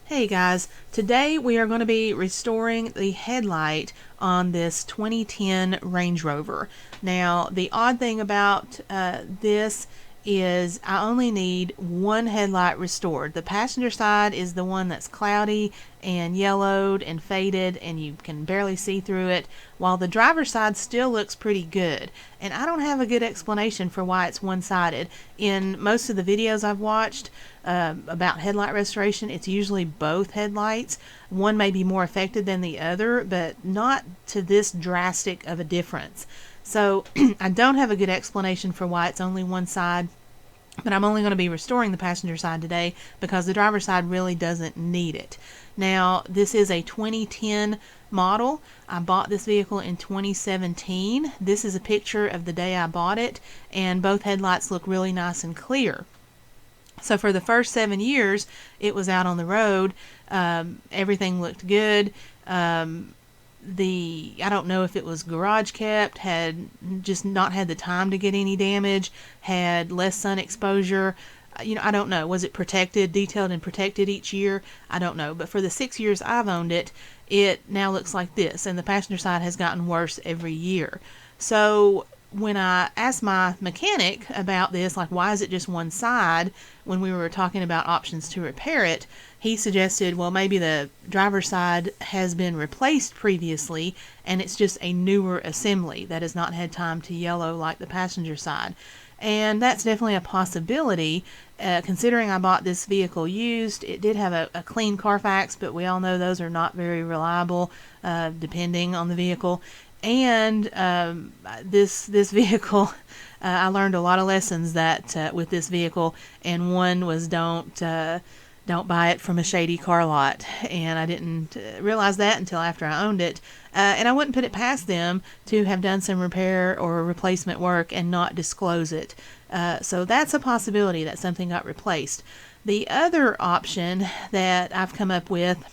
Hey guys, today we are going to be restoring the headlight on this 2010 Range Rover. Now the odd thing about this is I only need one headlight restored. The passenger side is the one that's cloudy and yellowed and faded and you can barely see through it, while the driver's side still looks pretty good. And I don't have a good explanation for why it's one-sided. In most of the videos I've watched about headlight restoration, it's usually both headlights. One may be more affected than the other, but not to this drastic of a difference. So I don't have a good explanation for why it's only one side, but I'm only going to be restoring the passenger side today because the driver's side really doesn't need it. Now, this is a 2010 model. I bought this vehicle in 2017. This is a picture of the day I bought it, and both headlights look really nice and clear. So for the first 7 years it was out on the road, everything looked good. I don't know if it was garage kept, had just not had the time to get any damage, had less sun exposure. I don't know. Was it protected, detailed and protected each year? I don't know. But for the 6 years I've owned it, it now looks like this, and the passenger side has gotten worse every year. So when I asked my mechanic about this, like why is it just one side, when we were talking about options to repair it, he suggested, well, maybe the driver's side has been replaced previously and it's just a newer assembly that has not had time to yellow like the passenger side. And that's definitely a possibility, considering I bought this vehicle used. It did have a clean Carfax, but we all know those are not very reliable, depending on the vehicle. And this vehicle, I learned a lot of lessons that with this vehicle, and one was don't buy it from a shady car lot. And I didn't realize that until after I owned it. And I wouldn't put it past them to have done some repair or replacement work and not disclose it. So that's a possibility that something got replaced. The other option that I've come up with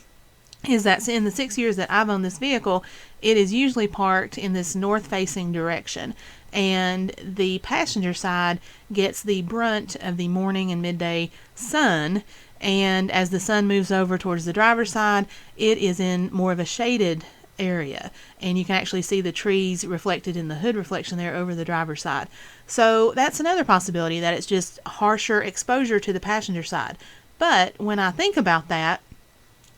is that in the 6 years that I've owned this vehicle, it is usually parked in this north-facing direction, and the passenger side gets the brunt of the morning and midday sun, and as the sun moves over towards the driver's side, it is in more of a shaded area, and you can actually see the trees reflected in the hood reflection there over the driver's side. So that's another possibility, that it's just harsher exposure to the passenger side. But when I think about that,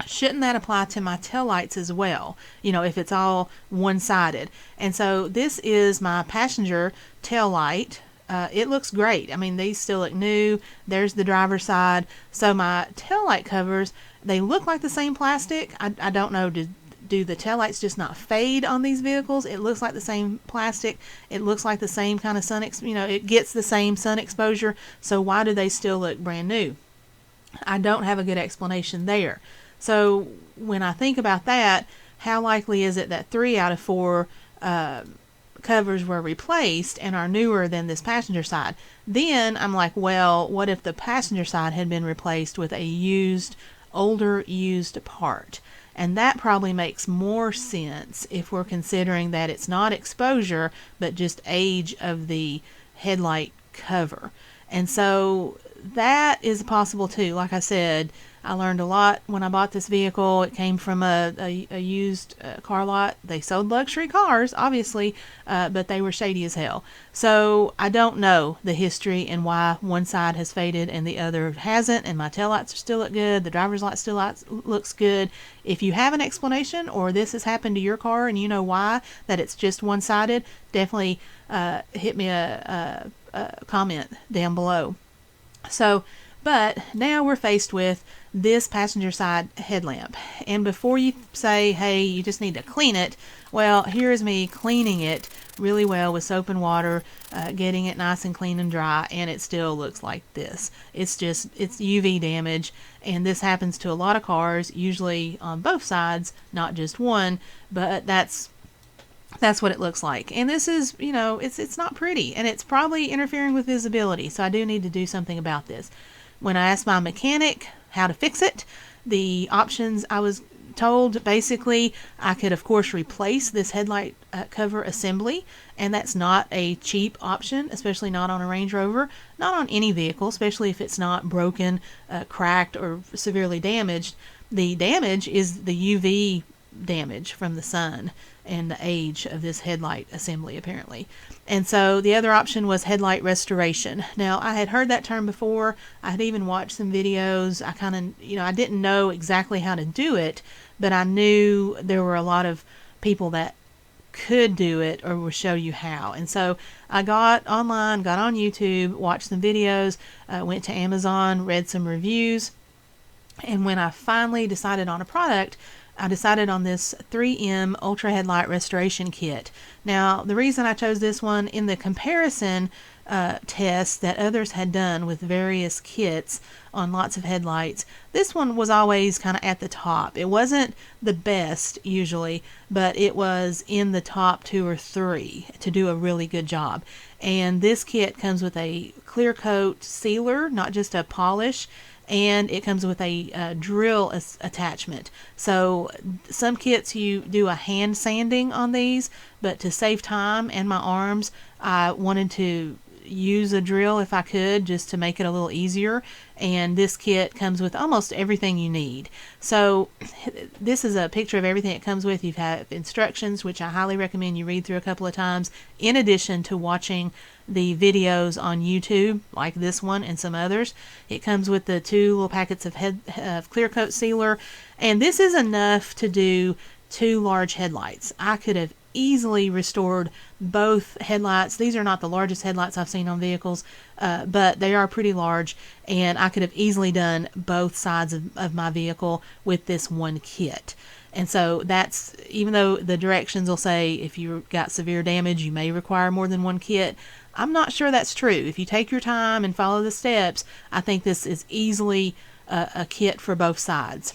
shouldn't that apply to my taillights as well, if it's all one-sided? And so this is my passenger taillight. It looks great. I mean, these still look new. There's the driver's side. So my taillight covers, they look like the same plastic. I don't know, do the taillights just not fade on these vehicles? It looks like the same plastic. It looks like the same kind of it gets the same sun exposure. So why do they still look brand new? I don't have a good explanation there. So when I think about that, how likely is it that 3 out of 4 covers were replaced and are newer than this passenger side? Then I'm like, well, what if the passenger side had been replaced with a older used part? And that probably makes more sense if we're considering that it's not exposure, but just age of the headlight cover. And so that is possible too. Like I said, I learned a lot when I bought this vehicle. It came from a used car lot. They sold luxury cars, obviously, but they were shady as hell. So I don't know the history and why one side has faded and the other hasn't, and my taillights still look good. The driver's light still looks good. If you have an explanation, or this has happened to your car and you know why, that it's just one-sided, definitely hit me a comment down below. So, but now we're faced with this passenger side headlamp, and before you say, hey, you just need to clean it, well, here is me cleaning it really well with soap and water, getting it nice and clean and dry, and it still looks like this. It's UV damage, and this happens to a lot of cars, usually on both sides, not just one, but that's what it looks like. And this is, it's not pretty, and it's probably interfering with visibility, so I do need to do something about this. When I asked my mechanic how to fix it, the options I was told basically I could of course replace this headlight cover assembly, and that's not a cheap option, especially not on a Range Rover, not on any vehicle, especially if it's not broken, cracked, or severely damaged. The damage is the UV damage from the sun and the age of this headlight assembly apparently. And so the other option was headlight restoration. Now, I had heard that term before. I had even watched some videos. I kind of, I didn't know exactly how to do it, but I knew there were a lot of people that could do it or will show you how. And so I got online, got on YouTube, watched some videos, went to Amazon, read some reviews, and when I finally decided on a product, I decided on this 3M Ultra Headlight Restoration Kit. Now, the reason I chose this one, in the comparison tests that others had done with various kits on lots of headlights, this one was always kind of at the top. It wasn't the best usually, but it was in the top 2 or 3 to do a really good job. And this kit comes with a clear coat sealer, not just a polish, and it comes with a drill attachment. So some kits you do a hand sanding on these, but to save time and my arms, I wanted to use a drill if I could, just to make it a little easier. And this kit comes with almost everything you need. So this is a picture of everything it comes with. You have instructions, which I highly recommend you read through a couple of times, in addition to watching the videos on YouTube like this one and some others. It comes with the 2 little packets of clear coat sealer, and this is enough to do 2 large headlights. I could have easily restored both headlights. These are not the largest headlights I've seen on vehicles, but they are pretty large, and I could have easily done both sides of my vehicle with this one kit. And so that's, even though the directions will say if you've got severe damage you may require more than one kit, I'm not sure that's true. If you take your time and follow the steps, I think this is easily a kit for both sides.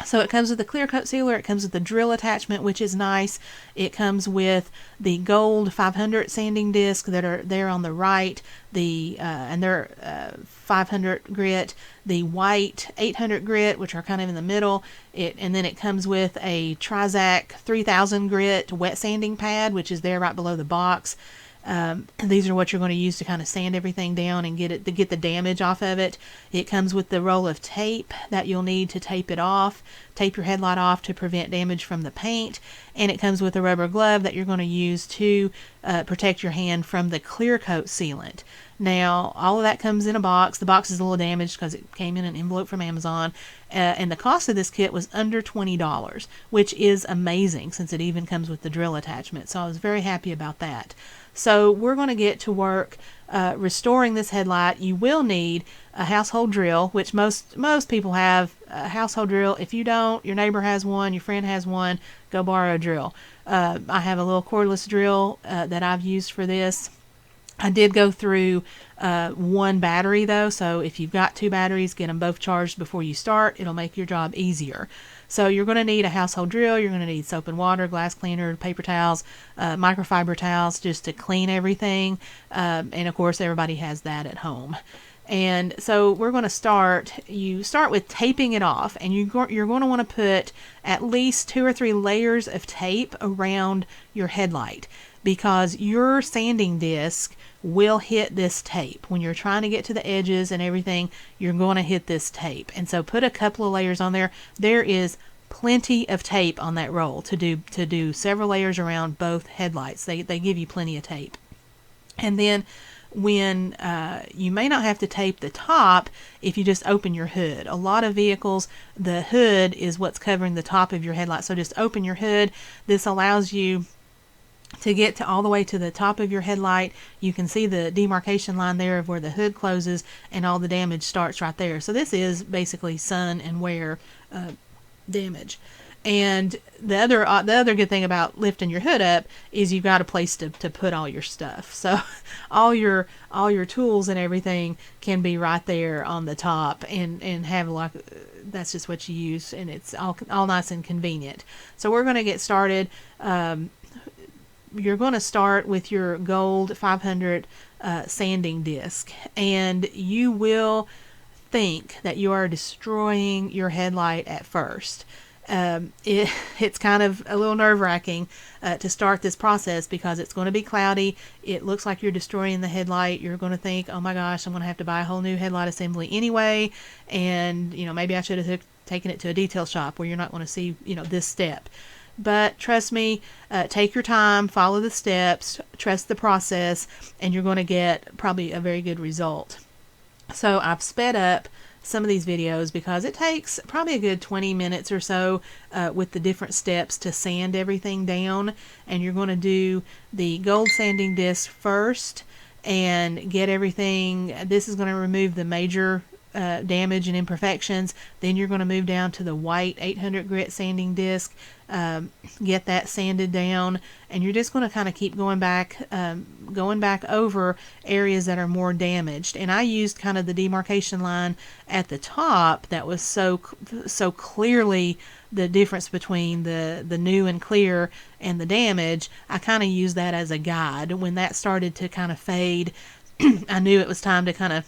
So it comes with the clear coat sealer, it comes with the drill attachment, which is nice. It comes with the gold 500 sanding disc that are there on the right, and they're 500 grit, the white 800 grit, which are kind of in the middle. And then it comes with a Trizac 3000 grit wet sanding pad, which is there right below the box. These are what you're going to use to kind of sand everything down and get the damage off of it. It comes with the roll of tape that you'll need to tape it off, tape your headlight off to prevent damage from the paint, and it comes with a rubber glove that you're going to use to protect your hand from the clear coat sealant. Now, all of that comes in a box. The box is a little damaged because it came in an envelope from Amazon, and the cost of this kit was under $20, which is amazing since it even comes with the drill attachment. So I was very happy about that. So we're going to get to work restoring this headlight. You will need a household drill, which most people have a household drill. If you don't, your neighbor has one, your friend has one, go borrow a drill. I have a little cordless drill that I've used for this. I did go through 1 battery though, so if you've got 2 batteries, get them both charged before you start. It'll make your job easier. So you're going to need a household drill, you're going to need soap and water, glass cleaner, paper towels, microfiber towels just to clean everything, and of course everybody has that at home. And so we're going to start with taping it off, and you're going to want to put at least 2 or 3 layers of tape around your headlight, because your sanding disc will hit this tape. When you're trying to get to the edges and everything, you're going to hit this tape. And so put a couple of layers on there. There is plenty of tape on that roll to do several layers around both headlights. They give you plenty of tape. And then when you may not have to tape the top if you just open your hood. A lot of vehicles, the hood is what's covering the top of your headlight. So just open your hood. This allows you to get to all the way to the top of your headlight. You can see the demarcation line there of where the hood closes, and all the damage starts right there. So this is basically sun and wear damage. And the other good thing about lifting your hood up is you've got a place to put all your stuff. So all your tools and everything can be right there on the top, and have like, that's just what you use, and it's all nice and convenient. So we're going to get started. You're going to start with your gold 500 sanding disc, and you will think that you are destroying your headlight at first. It's kind of a little nerve-wracking to start this process because it's going to be cloudy. It looks like you're destroying the headlight. You're going to think, oh my gosh, I'm going to have to buy a whole new headlight assembly anyway, and maybe I should have taken it to a detail shop where you're not going to see this step. But trust me, take your time, follow the steps, trust the process, and you're going to get probably a very good result. So I've sped up some of these videos because it takes probably a good 20 minutes or so with the different steps to sand everything down. And you're going to do the gold sanding disc first and get everything. This is going to remove the major damage and imperfections. Then you're going to move down to the white 800 grit sanding disc, get that sanded down, and you're just going to kind of keep going back over areas that are more damaged. And I used kind of the demarcation line at the top that was so clearly the difference between the new and clear and the damage. I kind of used that as a guide. When that started to kind of fade, I knew it was time to kind of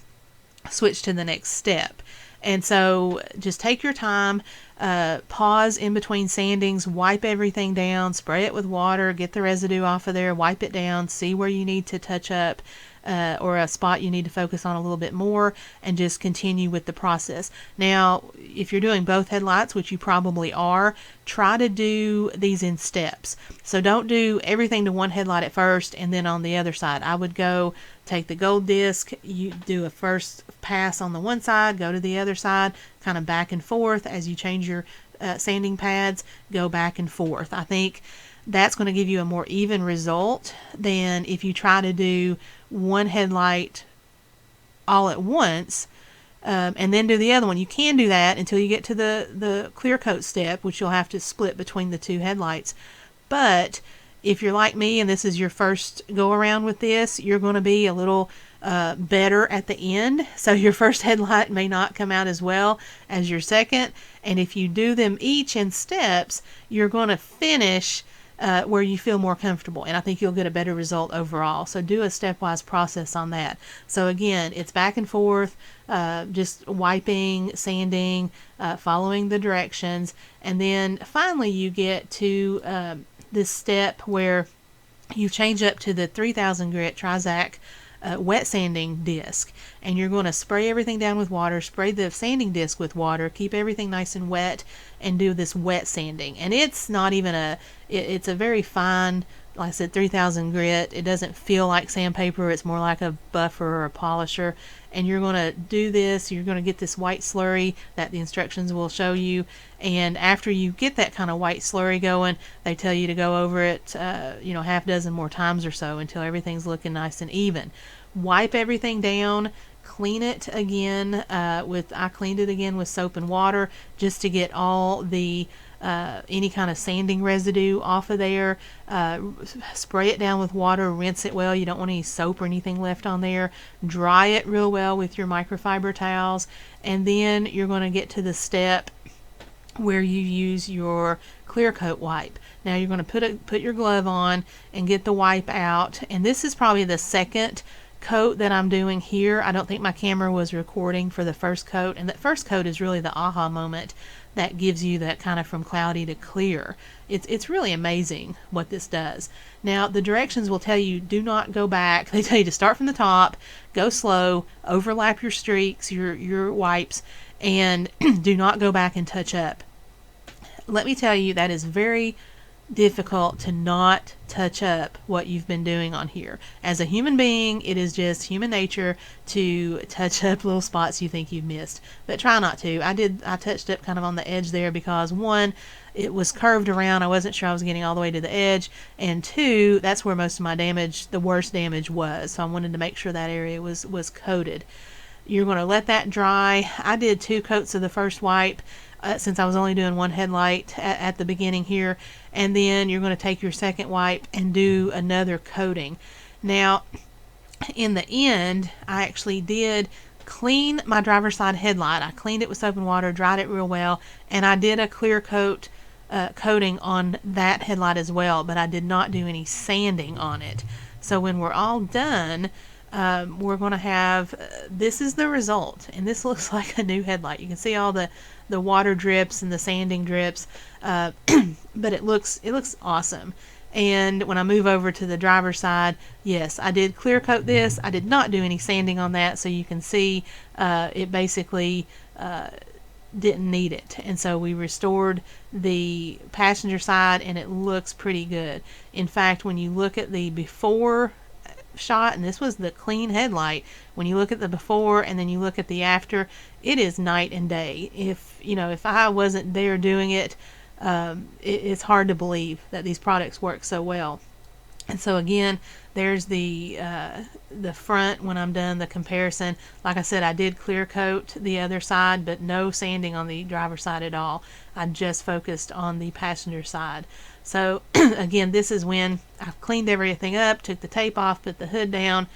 switch to the next step. And so just take your time, pause in between sandings, wipe everything down, spray it with water, get the residue off of there, wipe it down, see where you need to touch up or a spot you need to focus on a little bit more, and just continue with the process. Now, if you're doing both headlights, which you probably are, try to do these in steps. So don't do everything to one headlight at first and then on the other side. I would go take the gold disc, you do a first pass on the one side, go to the other side, kind of back and forth as you change your sanding pads, go back and forth. I think that's going to give you a more even result than if you try to do one headlight all at once and then do the other one. You can do that until you get to the clear coat step, which you'll have to split between the two headlights. But if you're like me and this is your first go around with this, you're going to be a little better at the end. So your first headlight may not come out as well as your second. And if you do them each in steps, you're going to finish where you feel more comfortable, and I think you'll get a better result overall. So do a stepwise process on that. So again, it's back and forth, just wiping, sanding, following the directions, and then finally you get to this step where you change up to the 3000 grit Trizac wet sanding disc, and you're going to spray everything down with water, spray the sanding disc with water, keep everything nice and wet, and do this wet sanding. And it's not even it's a very fine, like I said, 3000 grit. It doesn't feel like sandpaper. It's more like a buffer or a polisher. And you're going to do this, you're going to get this white slurry that the instructions will show you. And after you get that kind of white slurry going, they tell you to go over it, half dozen more times or so until everything's looking nice and even. Wipe everything down, clean it again I cleaned it again with soap and water just to get all the any kind of sanding residue off of there. Spray it down with water, rinse it well. You don't want any soap or anything left on there. Dry it real well with your microfiber towels, and then you're going to get to the step where you use your clear coat wipe. Now you're going to put your glove on and get the wipe out, and this is probably the second coat that I'm doing here. I don't think my camera was recording for the first coat, and that first coat is really the aha moment that gives you that kind of from cloudy to clear. It's really amazing what this does. Now the directions will tell you do not go back. They tell you to start from the top, go slow, overlap your streaks, your wipes, and do not go back and touch up. Let me tell you, that is very difficult to not touch up what you've been doing on here. As a human being, it is just human nature to touch up little spots you think you've missed, but try not to. I touched up kind of on the edge there because one, it was curved around. I wasn't sure I was getting all the way to the edge, and two, that's where most of my damage, the worst damage, was. So I wanted to make sure that area was coated. You're going to let that dry. I did 2 coats of the first wipe since I was only doing one headlight at the beginning here, and then you're going to take your second wipe and do another coating. Now in the end, I actually did clean my driver's side headlight. I cleaned it with soap and water, dried it real well, and I did a clear coat coating on that headlight as well, but I did not do any sanding on it. So when we're all done, we're going to have, this is the result, and this looks like a new headlight. You can see all the the water drips and the sanding drips, but it looks awesome. And when I move over to the driver's side, yes, I did clear coat this. I did not do any sanding on that, so you can see it basically didn't need it. And so we restored the passenger side, and it looks pretty good. In fact, when you look at the before shot, and this was the clean headlight, when you look at the before and then you look at the after, it is night and day. If I wasn't there doing it, it's hard to believe that these products work so well. And so again, there's the front when I'm done, the comparison. Like I said, I did clear coat the other side, but no sanding on the driver's side at all. I just focused on the passenger side. So again, this is when I've cleaned everything up, took the tape off, put the hood down.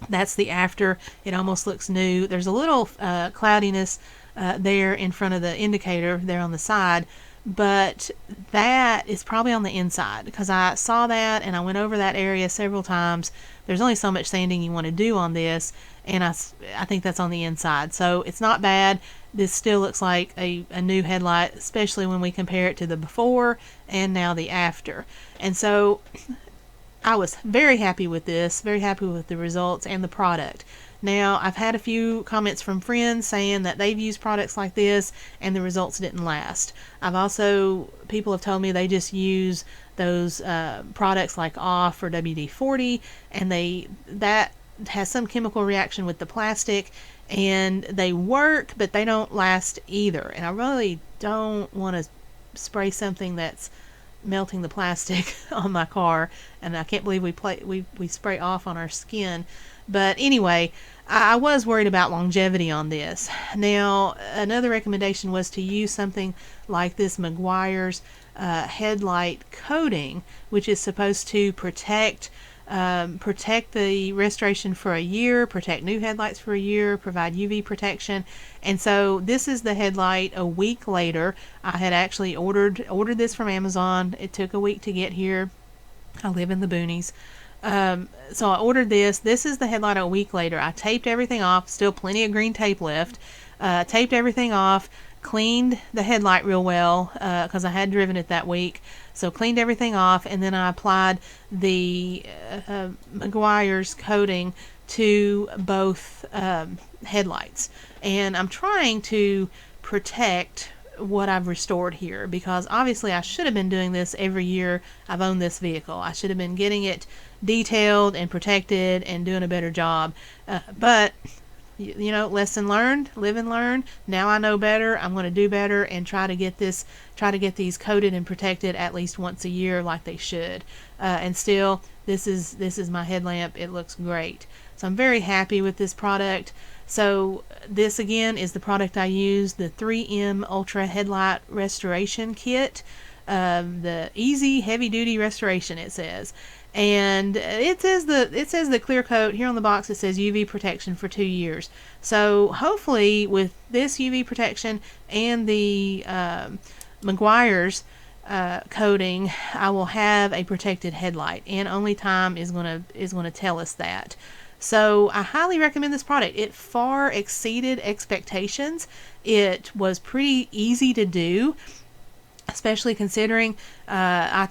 That's the after. It almost looks new. There's a little cloudiness there in front of the indicator there on the side, but that is probably on the inside, because I saw that and I went over that area several times. There's only so much sanding you want to do on this, and I think that's on the inside. So it's not bad. This still looks like a new headlight, especially when we compare it to the before and now the after. And so I was very happy with this, very happy with the results and the product. Now, I've had a few comments from friends saying that they've used products like this and the results didn't last. People have told me they just use those products like OFF or WD-40, and that has some chemical reaction with the plastic, and they work, but they don't last either. And I really don't want to spray something that's melting the plastic on my car, and I can't believe we spray off on our skin. But anyway, I was worried about longevity on this. Now, another recommendation was to use something like this Meguiar's headlight coating, which is supposed to protect the restoration for a year, protect new headlights for a year, provide UV protection. And so this is the headlight a week later. I had actually ordered this from Amazon. It took a week to get here. I live in the boonies. So I ordered this. This is the headlight a week later. I taped everything off, still plenty of green tape left. Taped everything off, cleaned the headlight real well, because I had driven it that week. So cleaned everything off, and then I applied the Meguiar's coating to both headlights. And I'm trying to protect what I've restored here, because obviously I should have been doing this every year I've owned this vehicle. I should have been getting it detailed and protected and doing a better job. But lesson learned, live and learn. Now I know better. I'm going to do better and try to get these coated and protected at least once a year like they should. And still, this is my headlamp. It looks great. So I'm very happy with this product. So this again is the product I use, the 3M Ultra Headlight Restoration Kit, the easy heavy duty restoration, it says. And it says the clear coat here on the box. It says UV protection for 2 years. So hopefully with this UV protection and the Meguiar's coating, I will have a protected headlight, and only time is gonna tell us that. So I highly recommend this product. It far exceeded expectations. It was pretty easy to do, especially considering I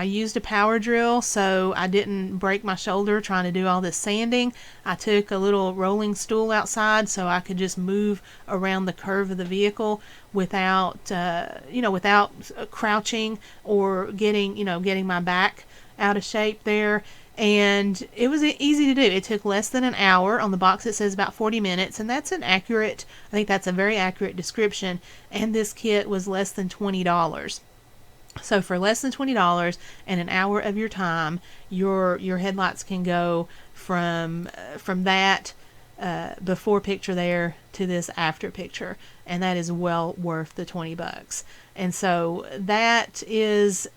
used a power drill, so I didn't break my shoulder trying to do all this sanding. I took a little rolling stool outside so I could just move around the curve of the vehicle without crouching or getting my back out of shape there. And it was easy to do. It took less than an hour. On the box it says about 40 minutes, and I think that's a very accurate description. And this kit was less than $20. So for less than $20 and an hour of your time, your headlights can go from that before picture there to this after picture, and that is well worth the $20. And so that is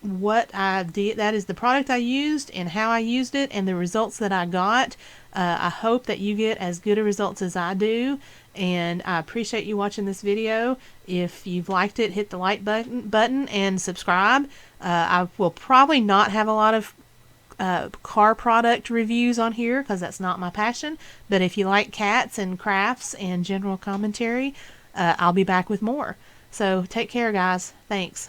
what I did. That is the product I used and how I used it and the results that I got. I hope that you get as good a results as I do, and I appreciate you watching this video. If you've liked it, hit the like button and subscribe. I will probably not have a lot of car product reviews on here because that's not my passion, but if you like cats and crafts and general commentary, I'll be back with more. So take care, guys. Thanks.